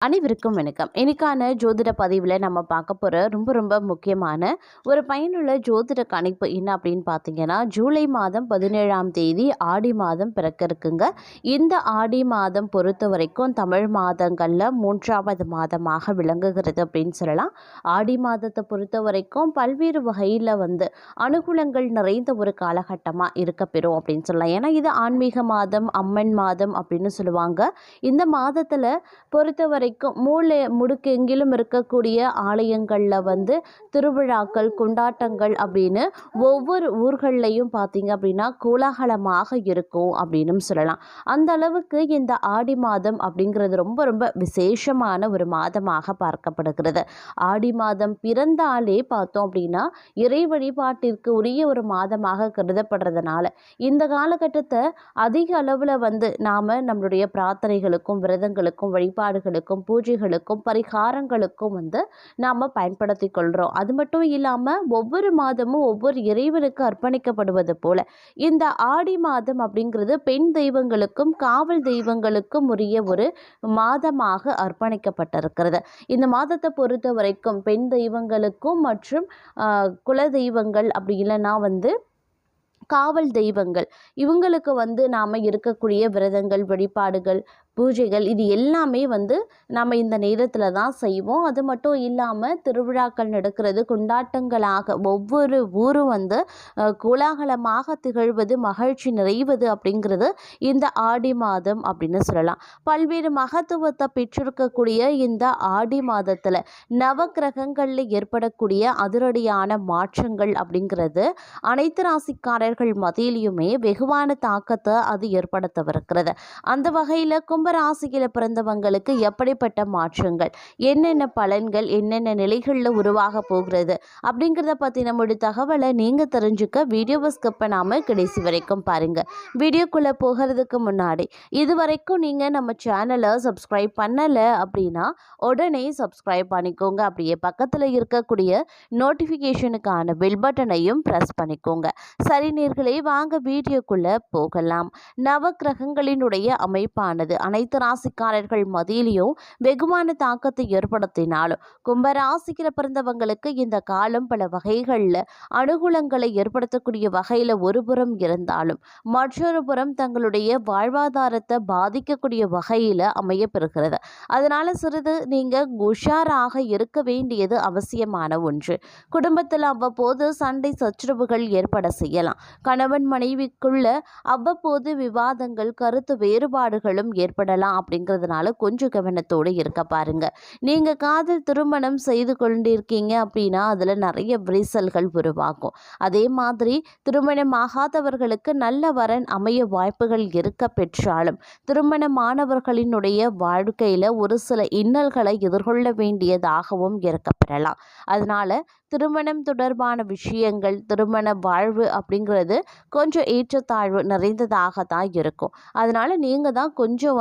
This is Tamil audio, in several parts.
அனைவருக்கும் வணக்கம். இன்னைக்கான ஜோதிட பதிவில் நம்ம பார்க்க போகிற ரொம்ப ரொம்ப முக்கியமான ஒரு பயனுள்ள ஜோதிட கணிப்பு என்ன அப்படின்னு பார்த்தீங்கன்னா, ஜூலை மாதம் 17ஆம் தேதி ஆடி மாதம் பிறக்க இருக்குங்க. இந்த ஆடி மாதம் பொறுத்த வரைக்கும் தமிழ் மாதங்களில் 3வது மாதமாக விளங்குகிறது அப்படின்னு சொல்லலாம். ஆடி மாதத்தை பொறுத்த வரைக்கும் பல்வேறு வகையில் அனுகூலங்கள் நிறைந்த ஒரு காலகட்டமாக இருக்கப்பெறும் அப்படின்னு சொல்லலாம். ஏன்னா இது ஆன்மீக மாதம், அம்மன் மாதம் அப்படின்னு சொல்லுவாங்க. இந்த மாதத்தில் பொறுத்தவரை மூளை முடுக்கு எங்கிலும் இருக்கக்கூடிய ஆலயங்களில் திருவிழாக்கள், கொண்டாட்டங்கள் அப்படின்னு ஒவ்வொரு ஊர்கள்லையும் பார்த்தீங்க அப்படின்னா கோலாகலமாக இருக்கும் அப்படின்னு சொல்லலாம். அந்த அளவுக்கு இந்த ஆடி மாதம் அப்படிங்கிறது ரொம்ப ரொம்ப விசேஷமான ஒரு மாதமாக பார்க்கப்படுகிறது. ஆடி மாதம் பிறந்தாலே பார்த்தோம் அப்படின்னா இறை வழிபாட்டிற்கு உரிய ஒரு மாதமாக கருதப்படுறதுனால இந்த காலகட்டத்தை அதிக அளவில் நாம் நம்மளுடைய பிரார்த்தனைகளுக்கும், விரதங்களுக்கும், வழிபாடுகளுக்கும், பூஜைகளுக்கும், பரிகாரங்களுக்கும் நாம் பயன்படுத்தி கொள்கிறோம். அது மட்டும் இல்லாமல் ஒவ்வொரு மாதமும் ஒவ்வொரு இறைவனுக்கு அர்ப்பணிக்கப்படுவது போல இந்த ஆடி மாதம் அப்படிங்கிறது பெண் தெய்வங்களுக்கும் காவல் தெய்வங்களுக்கும் உரிய ஒரு மாதமாக அர்ப்பணிக்கப்பட்டிருக்கிறது. இந்த மாதத்தை பொறுத்த வரைக்கும் பெண் தெய்வங்களுக்கும் மற்றும் குல தெய்வங்கள் அப்படி இல்லைன்னா காவல் தெய்வங்கள் இவங்களுக்கு நாம் இருக்கக்கூடிய விரதங்கள், வழிபாடுகள், பூஜைகள் இது எல்லாமே நம்ம இந்த நேரத்தில் தான் செய்வோம். அது மட்டும் இல்லாமல் திருவிழாக்கள் நடக்கிறது, கொண்டாட்டங்களாக ஒவ்வொரு ஊரும் கோலாகலமாக திகழ்வது, மகிழ்ச்சி நிறைவது அப்படிங்கிறது இந்த ஆடி மாதம் அப்படின்னு சொல்லலாம். பல்வேறு மகத்துவத்தை பெற்றிருக்கக்கூடிய இந்த ஆடி மாதத்தில் நவக்கிரகங்களில் ஏற்படக்கூடிய அதிரடியான மாற்றங்கள் அப்படிங்கிறது அனைத்து ராசிக்காரர்கள் மத்தியிலுமே வெகுவான தாக்கத்தை அது ஏற்படுத்தவிருக்கிறது. அந்த வகையில் கும்பராசியில் பிறந்தவங்களுக்கு எப்படிப்பட்ட மாற்றங்கள், என்னென்ன பலன்கள், என்னென்ன நிலைகளில் உருவாக போகிறது அப்படிங்கிறத பற்றி நம்மளுடைய தகவலை நீங்கள் தெரிஞ்சுக்க வீடியோவை ஸ்கிப் பண்ணாமல் கடைசி வரைக்கும் பாருங்கள். வீடியோக்குள்ளே போகிறதுக்கு முன்னாடி இதுவரைக்கும் நீங்கள் நம்ம சேனலை சப்ஸ்கிரைப் பண்ணலை அப்படின்னா உடனே சப்ஸ்கிரைப் பண்ணிக்கோங்க. அப்படியே பக்கத்தில் இருக்கக்கூடிய நோட்டிஃபிகேஷனுக்கான பெல் பட்டனையும் ப்ரெஸ் பண்ணிக்கோங்க. சரி நேயர்களே, வாங்க வீடியோக்குள்ள போகலாம். நவக்கிரகங்களினுடைய அமைப்பானது அனைத்து ராசிக்காரர்கள் மத்தியிலையும் வெகுவான தாக்கத்தை ஏற்படுத்தினாலும் கும்பராசியில் பிறந்தவங்களுக்கு இந்த காலம் பல வகைகளில் அனுகூலங்களை ஏற்படுத்தக்கூடிய வகையில் ஒரு புறம் இருந்தாலும் மற்றொரு புறம் தங்களுடைய வாழ்வாதாரத்தை பாதிக்கக்கூடிய வகையில் அமையப்பெறுகிறது. அதனால சிறிது நீங்கள் உஷாராக இருக்க வேண்டியது அவசியமான ஒன்று. குடும்பத்தில் அவ்வப்போது சண்டை சச்சரவுகள் ஏற்பட செய்யலாம். கணவன் மனைவிக்குள்ள அவ்வப்போது விவாதங்கள், கருத்து வேறுபாடுகளும் ஏற்படலாம். அப்படிங்கிறதுனால கொஞ்சம் கவனத்தோடு இருக்க பாருங்க. நீங்க காதல் திருமணம் செய்து கொண்டிருக்கீங்க அப்படின்னா அதுல நிறைய விரிசல்கள் உருவாகும். அதே மாதிரி திருமணமாகாதவர்களுக்கு நல்ல வரன் அமைய வாய்ப்புகள் இருக்க பெற்றாலும் திருமணமானவர்களினுடைய வாழ்க்கையில ஒரு சில இன்னல்களை எதிர்கொள்ள வேண்டியதாகவும் இருக்கப்பெறலாம். அதனால திருமணம் தொடர்பான விஷயங்கள், திருமண வாழ்வு அப்படிங்கிறது கொஞ்சம் ஏற்றத்தாழ்வு நிறைந்ததாக தான் இருக்கும். அதனால நீங்கள் தான் கொஞ்சம்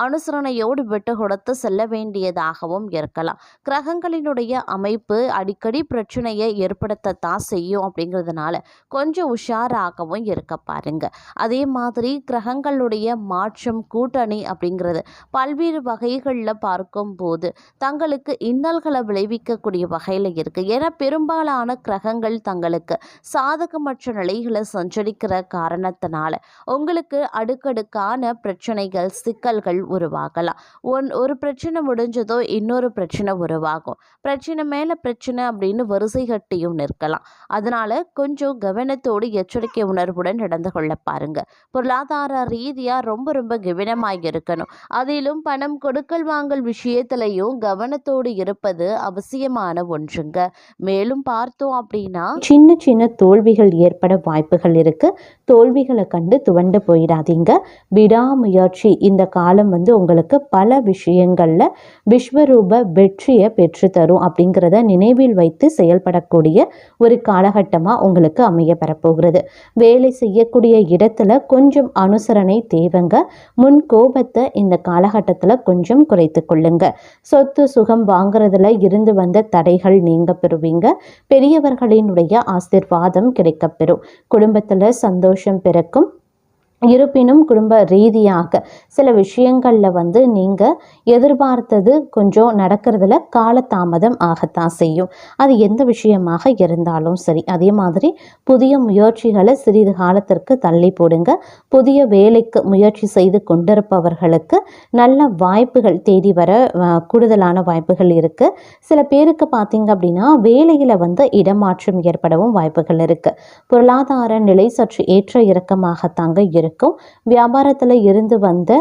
அனுசரணையோடு விட்டு கொடுத்து செல்ல வேண்டியதாகவும் இருக்கலாம். கிரகங்களினுடைய அமைப்பு அடிக்கடி பிரச்சனையை ஏற்படுத்தத்தான் செய்யும். அப்படிங்கிறதுனால கொஞ்சம் உஷாராகவும் இருக்க பாருங்க. அதே மாதிரி கிரகங்களுடைய மாற்றம், கூட்டணி அப்படிங்கிறது பல்வேறு வகைகளில் பார்க்கும்போது தங்களுக்கு இன்னல்களை விளைவிக்கக்கூடிய வகையில் இருக்குது. ஏன்னா பெரும்பாலான கிரகங்கள் தங்களுக்கு சாதகமற்ற நிலைகளை சஞ்சரிக்கிற காரணத்தினால உங்களுக்கு அடுக்கடுக்கான பிரச்சனைகள், சிக்கல்கள் உருவாகலாம். ஒரு பிரச்சனை முடிஞ்சதோ இன்னொரு பிரச்சனை உருவாகும். பிரச்சனை மேல பிரச்சனை அப்படின்னு வரிசை கட்டியும் நிற்கலாம். அதனால கொஞ்சம் கவனத்தோடு எச்சரிக்கை உணர்வுடன் நடந்து கொள்ள பாருங்க. பொருளாதார ரீதியா ரொம்ப ரொம்ப கவனமாக இருக்கணும். அதிலும் பணம் கொடுக்கல் வாங்கல் விஷயத்திலையும் கவனத்தோடு இருப்பது அவசியமான ஒன்றுங்க. மேலும் பார்த்தோம் அப்படின்னா சின்ன சின்ன தோல்விகள் ஏற்பட வாய்ப்புகள் இருக்கு. தோல்விகளை கண்டு துவண்டு போயிடாதீங்க. விடாமுயற்சி இந்த காலம் உங்களுக்கு பல விஷயங்கள்ல விஸ்வரூப வெற்றியை பெற்று தரும். அப்படிங்கிறத நினைவில் வைத்து செயல்படக்கூடிய ஒரு காலகட்டமா உங்களுக்கு அமைய பெறப்போகிறது. வேலை செய்யக்கூடிய இடத்துல கொஞ்சம் அனுசரணை தேவைங்க. முன் கோபத்தை இந்த காலகட்டத்துல கொஞ்சம் குறைத்து கொள்ளுங்க. சொத்து சுகம் வாங்குறதுல இருந்து வந்த தடைகள் நீங்க பெறுவீங்க. பெரியவர்களினுடைய ஆசீர்வாதம் கிடைக்கப்பெறும். குடும்பத்துல சந்தோஷம் பிறக்கும். இருப்பினும் குடும்ப ரீதியாக சில விஷயங்களில் வந்து நீங்கள் எதிர்பார்த்தது கொஞ்சம் நடக்கிறதுல காலதாமதம் ஆகத்தான் செய்யும். அது எந்த விஷயமாக இருந்தாலும் சரி. அதே மாதிரி புதிய முயற்சிகளை சிறிது காலத்திற்கு தள்ளி போடுங்க. புதிய வேலைக்கு முயற்சி செய்து கொண்டிருப்பவர்களுக்கு நல்ல வாய்ப்புகள் தேடி வர கூடுதலான வாய்ப்புகள் இருக்குது. சில பேருக்கு பார்த்தீங்க அப்படின்னா வேலையில் வந்து இடமாற்றம் ஏற்படவும் வாய்ப்புகள் இருக்குது. பொருளாதார நிலை சற்று ஏற்ற இறக்கமாகத்தாங்க இருக்கும். வியாபாரத்தில் இருந்து வந்த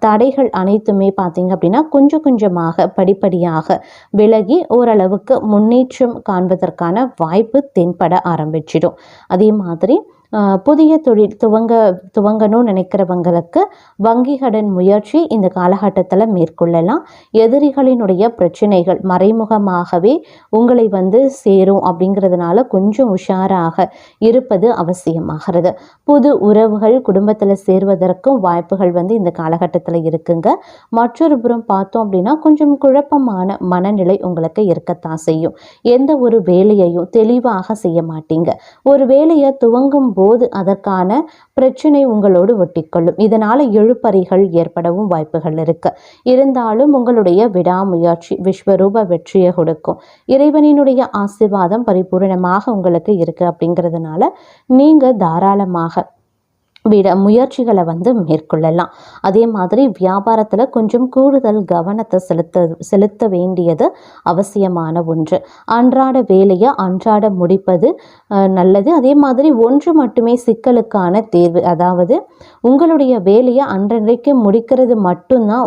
தடைகள் அனைத்துமே பார்த்தீங்க அப்படின்னா கொஞ்சம் கொஞ்சமாக படிப்படியாக விலகி ஓரளவுக்கு முன்னேற்றம் காண்பதற்கான வாய்ப்பு தென்பட ஆரம்பிச்சிடும். அதே மாதிரி புதிய தொழில் துவங்கணும்னு நினைக்கிறவங்களுக்கு வங்கி கடன் முயற்சி இந்த காலகட்டத்தில் மேற்கொள்ளலாம். எதிரிகளினுடைய பிரச்சனைகள் மறைமுகமாகவே உங்களை வந்து சேரும் அப்படிங்கிறதுனால கொஞ்சம் உஷாராக இருப்பது அவசியமாகிறது. புது உறவுகள் குடும்பத்தில் சேர்வதற்கும் வாய்ப்புகள் வந்து இந்த காலகட்டத்தில் இருக்குங்க. மற்றொரு புறம் பார்த்தோம் அப்படின்னா கொஞ்சம் குழப்பமான மனநிலை உங்களுக்கு இருக்கத்தான் செய்யும். எந்த ஒரு வேலையையும் தெளிவாக செய்ய மாட்டீங்க. ஒரு வேலையை துவங்கும் போது அதற்கான பிரச்சனை உங்களோடு ஒட்டிக்கொள்ளும். இதனால இழுபறிகள் ஏற்படவும் வாய்ப்புகள் இருக்கு. இருந்தாலும் உங்களுடைய விடாமுயற்சி விஸ்வரூப வெற்றியை கொடுக்கும். இறைவனினுடைய ஆசீர்வாதம் பரிபூரணமாக உங்களுக்கு இருக்கு. அப்படிங்கிறதுனால நீங்க தாராளமாக முயற்சிகளை வந்து மேற்கொள்ளலாம். அதே மாதிரி வியாபாரத்தில் கொஞ்சம் கூடுதல் கவனத்தை செலுத்த வேண்டியது அவசியமான ஒன்று. அன்றாட வேலையை அன்றாட முடிப்பது நல்லது. அதே மாதிரி ஒன்று மட்டுமே சிக்கலுக்கான தேர்வு. அதாவது உங்களுடைய வேலையை அன்றைக்கு முடிக்கிறது மட்டும்தான்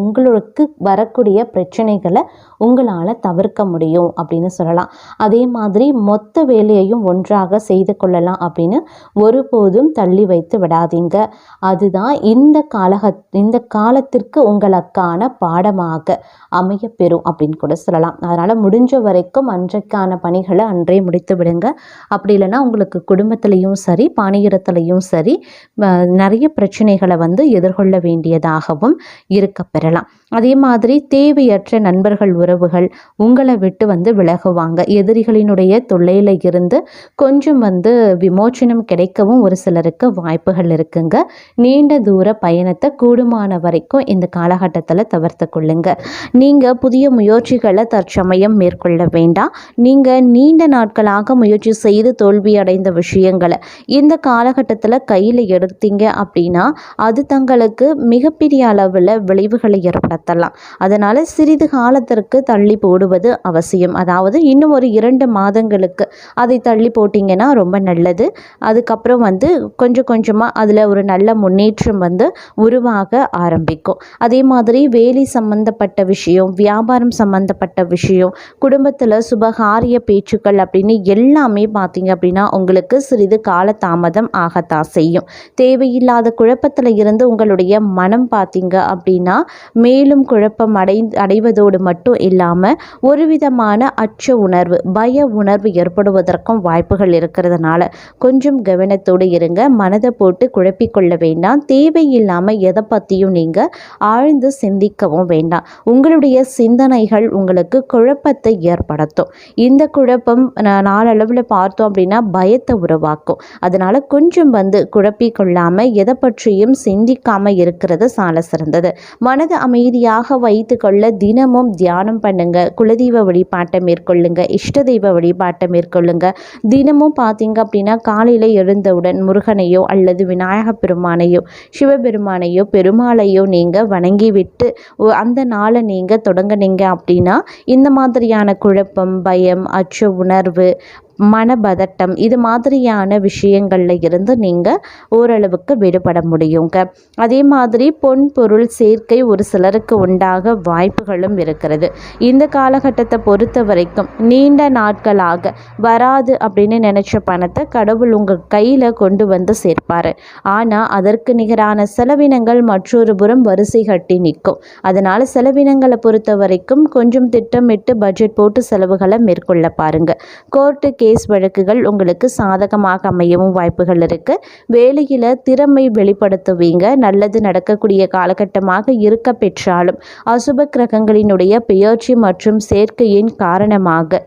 உங்களுக்கு வரக்கூடிய பிரச்சனைகளை உங்களால் தவிர்க்க முடியும் அப்படின்னு சொல்லலாம். அதே மாதிரி மொத்த வேலையையும் ஒன்றாக செய்து கொள்ளலாம் அப்படின்னு ஒருபோதும் தள்ளி வைத்து விடாதீங்க. அதுதான் இந்த காலத்திற்கு உங்களுக்கான பாடமாக அமைய பெறும் அப்படின்னு கூட சொல்லலாம். அதனால முடிஞ்ச வரைக்கும் அன்றைக்கான பணிகளை அன்றே முடித்து விடுங்க. அப்படி இல்லைன்னா உங்களுக்கு குடும்பத்திலையும் சரி பாணியிடத்திலையும் சரி நிறைய பிரச்சனைகளை வந்து எதிர்கொள்ள வேண்டியதாகவும் இருக்க பெறலாம். அதே மாதிரி தேவையற்ற நண்பர்கள் உறவுகள் உங்களை விட்டு வந்து விலகுவாங்க. எதிரிகளினுடைய தொல்லையில இருந்து கொஞ்சம் வந்து விமோச்சனம் கிடைக்கவும் ஒரு சிலருக்கு வாய்ப்புகள் இருக்குங்க. நீண்ட தூர பயணத்தை கூடுமான வரைக்கும் இந்த காலகட்டத்தில் தவிர்த்து கொள்ளுங்க. நீங்கள் புதிய முயற்சிகளை தற்சமயம் மேற்கொள்ள வேண்டாம். நீங்கள் நீண்ட நாட்களாக முயற்சி செய்து தோல்வி அடைந்த விஷயங்களை இந்த காலகட்டத்தில் கையில் எடுத்தீங்க அப்படின்னா அது தங்களுக்கு மிகப்பெரிய அளவில் விளைவுகளை ஏற்படுத்தலாம். அதனால் சிறிது காலத்திற்கு தள்ளி போடுவது அவசியம். அதாவது இன்னும் ஒரு 2 மாதங்களுக்கு அதை தள்ளி போட்டிங்கன்னா ரொம்ப நல்லது. அதுக்கப்புறம் வந்து கொஞ்சம் கொஞ்சமாக அதில் ஒரு நல்ல முன்னேற்றம் வந்து உருவாக ஆரம்பிக்கும். அதே மாதிரி வேலை சம்பந்தப்பட்ட விஷயம், வியாபாரம் சம்பந்தப்பட்ட விஷயம், குடும்பத்தில் சுபகாரிய பேச்சுக்கள் அப்படின்னு எல்லாமே பார்த்தீங்க அப்படின்னா உங்களுக்கு சிறிது கால தாமதம் ஆகத்தான் செய்யும். தேவையில்லாத குழப்பத்தில் இருந்து உங்களுடைய மனம் பார்த்தீங்க அப்படின்னா மேலும் குழப்பம் அடைவதோடு மட்டும் இல்லாமல் ஒரு விதமான அச்ச உணர்வு, பய உணர்வு ஏற்படுவதற்கும் வாய்ப்புகள் இருக்கிறதுனால கொஞ்சம் கவனத்தோடு இருங்க. மனதை போட்டு குழப்பிக்கொள்ள வேண்டாம். தேவையில்லாமல் எதை பற்றியும் நீங்கள் ஆழ்ந்து சிந்திக்கவும் வேண்டாம். உங்களுடைய சிந்தனைகள் உங்களுக்கு குழப்பத்தை ஏற்படுத்தும். இந்த குழப்பம் நாளளவில் பார்த்தோம் அப்படின்னா பயத்தை உருவாக்கும். அதனால் கொஞ்சம் வந்து குழப்பிக்கொள்ளாமல் எதை பற்றியும் சிந்திக்காமல் இருக்கிறது சால சிறந்தது. மனது அமைதியாக வைத்து கொள்ள தினமும் தியானம் பண்ணுங்க. குலதெய்வ வழிபாட்டை மேற்கொள்ளுங்க. இஷ்ட தெய்வ வழிபாட்டை மேற்கொள்ளுங்க. தினமும் பார்த்தீங்க அப்படின்னா காலையில் எழுந்தவுடன் முருகனையோ அல்லது விநாயக பெருமானையோ சிவபெருமானையோ பெருமாளையோ நீங்கள் வணங்கிவிட்டு அந்த நாளை நீங்கள் தொடங்குனீங்க அப்படின்னா இந்த மாதிரியான குழப்பம், பயம், அச்ச உணர்வு, மனபதட்டம் இது மாதிரியான விஷயங்களில் இருந்து நீங்கள் ஓரளவுக்கு விடுபட முடியுங்க. அதே மாதிரி பொன் பொருள் சேர்க்கை ஒரு சிலருக்கு உண்டாக வாய்ப்புகளும் இருக்கிறது. இந்த காலகட்டத்தை பொறுத்த வரைக்கும் நீண்ட நாட்களாக வராது அப்படின்னு நினச்ச பணத்தை கடவுள் உங்கள் கையில் கொண்டு வந்து சேர்ப்பார். ஆனால் அதற்கு நிகரான செலவினங்கள் மற்றொரு புறம் வரிசை கட்டி நிற்கும். அதனால் செலவினங்களை பொறுத்த வரைக்கும் கொஞ்சம் திட்டமிட்டு பட்ஜெட் போட்டு செலவுகளை மேற்கொள்ள பாருங்கள். கோர்ட்டு கேஸ் வழக்குகள் உங்களுக்கு சாதகமாக அமையவும் வாய்ப்புகள் இருக்குது. வேலையில் திறமை வெளிப்படுத்துவீங்க. நல்லது நடக்கக்கூடிய காலகட்டமாக இருக்க பெற்றாலும் அசுப கிரகங்களினுடைய பெயர்ச்சி மற்றும் சேர்க்கையின் காரணமாக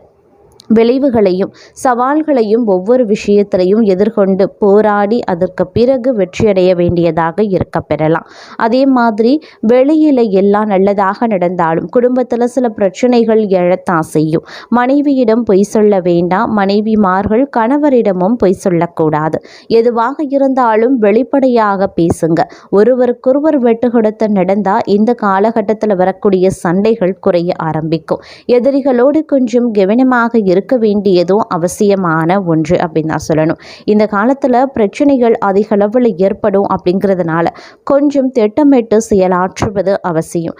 விளைவுகளையும் சவால்களையும் ஒவ்வொரு விஷயத்திலையும் எதிர்கொண்டு போராடி அதற்கு பிறகு வெற்றியடைய வேண்டியதாக இருக்க பெறலாம். அதே மாதிரி வெளியில் எல்லாம் நல்லதாக நடந்தாலும் குடும்பத்தில் சில பிரச்சனைகள் எழத்தான் செய்யும். மனைவியிடம் பொய் சொல்ல வேண்டாம். மனைவிமார்கள் கணவரிடமும் பொய் சொல்லக்கூடாது. எதுவாக இருந்தாலும் வெளிப்படையாக பேசுங்க. ஒருவருக்கொருவர் வெட்டு கொடுத்து நடந்தால் இந்த காலகட்டத்தில் வரக்கூடிய சண்டைகள் குறைய ஆரம்பிக்கும். எதிரிகளோடு கொஞ்சம் கவனமாக இருக்க வேண்டியதும் அவசியமான ஒன்று அப்படின்னு தான் சொல்லணும். இந்த காலத்தில் பிரச்சனைகள் அதிக அளவில் ஏற்படும் அப்படிங்கிறதுனால கொஞ்சம் திட்டமிட்டு செயலாற்றுவது அவசியம்.